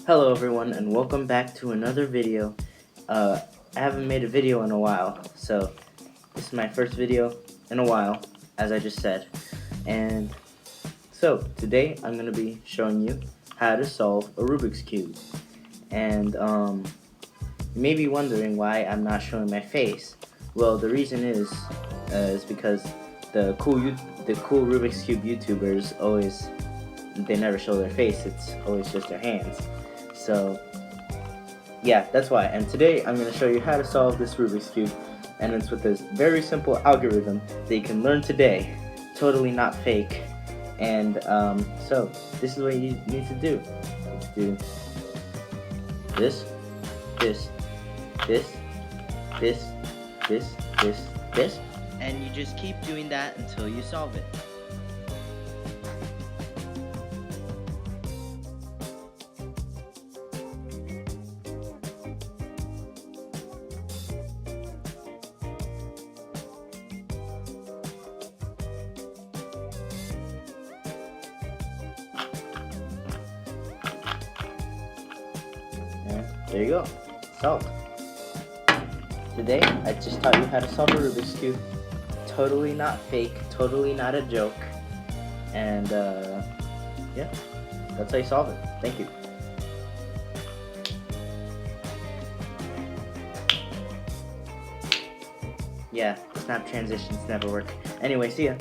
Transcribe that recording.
Hello everyone and welcome back to another video. I haven't made a video in a while, so this is my first video in a while, as I just said. And so today I'm going to be showing you how to solve a Rubik's Cube. And you may be wondering why I'm not showing my face. Well, the reason is because the cool Rubik's Cube YouTubers they never show their face, it's always just their hands. So yeah, that's why. And today I'm going to show you how to solve this Rubik's Cube, and it's with this very simple algorithm that you can learn today, totally not fake. And so this is what you need to do. Let's do this, this, this, this, this, this, this, and you just keep doing that until you solve it. And there you go, solved. Today, I just taught you how to solve a Rubik's Cube. Totally not fake, totally not a joke. And yeah, that's how you solve it. Thank you. Yeah, snap transitions never work. Anyway, see ya.